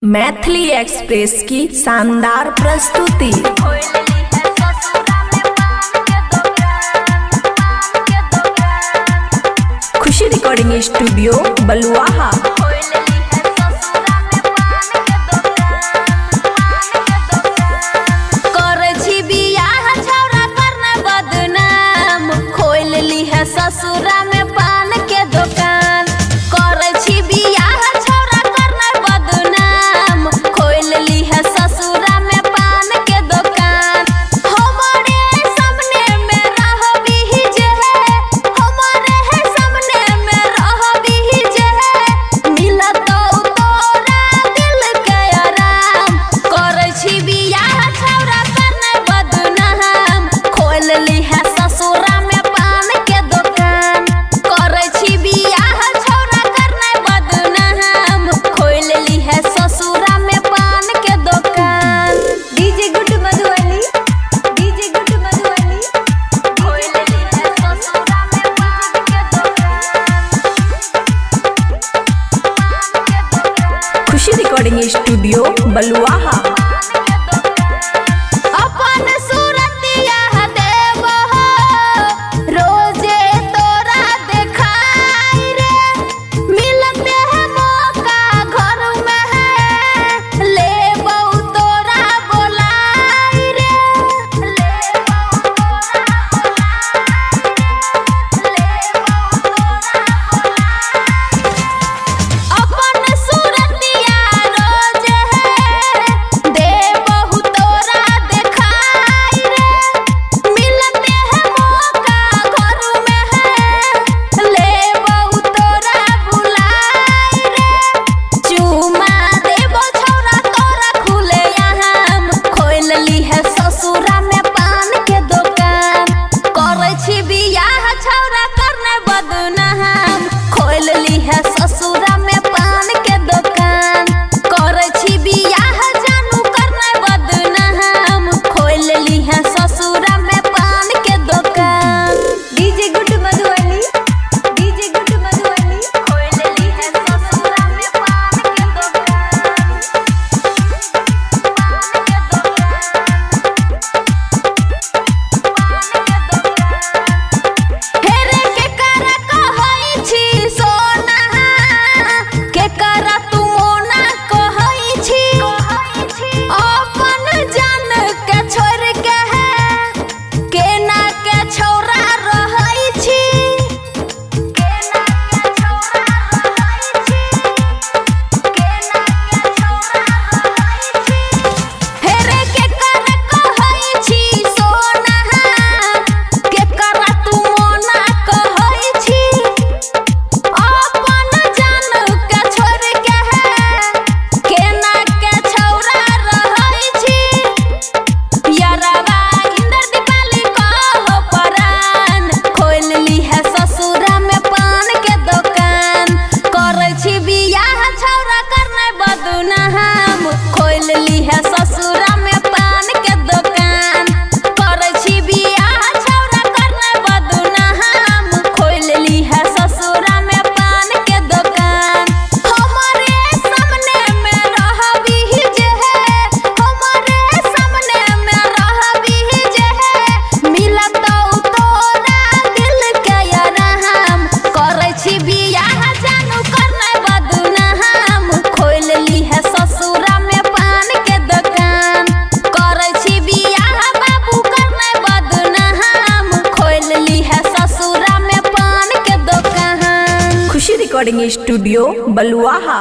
Maithili express की शानदार प्रस्तुति। खुशी रिकॉर्डिंग स्टूडियो बलुआहा। ससुरा में पान के दुकान करे छी बियाह छौरा करना बदनाम खोल ली है ससुरा में पान के दुकान। हमारे सामने में रहबी जे हमारे सामने में रहबी जे मिलत तोरा दिल के आराम करे छी बियाह छौरा करना बदनाम खोल ली है ससुरा में खुशी रिकॉर्डिंग स्टूडियो बलुआहा। ससुरा में पान के दुकान करे छी बियाह जानू करना बदनाम खोल ली है ससुरा में पान के दुकान। डीजे गुड मधुबनी खोल ली है ससुरा में पान के दुकान हेरे के करा कहै छी सोना के करा तू मोना कहै छी अपन जान के छोड़ के केना के छौरा रहै छी हेरे के करा कहै छी सोना के करा तू मोना कहै छी अपन जान के छोड़ के केना के छौरा रहै छी। यारवा इंदर दीपाली कहो परान खोल ली है ससुरा में पान के दुकान करे छी बियाह छौरा करना बदनाम खोल ली है ससुरा में पान के दुकान करे छी बियाह छौरा करना बदनाम खोल ली है ससुरा में पान के दुकान। हमारे सामने में रहबी जे हमारे सामने में रहबी जे मिलत तोरा दिल के आराम करे छी बियाह जानू करना बदनाम खोल ली है ससुरा में पान के दुकान करे छी बियाह बाबू करना बदनाम खोल ली है ससुरा में पान के दुकान। खुशी रिकॉर्डिंग स्टूडियो बलुआहा।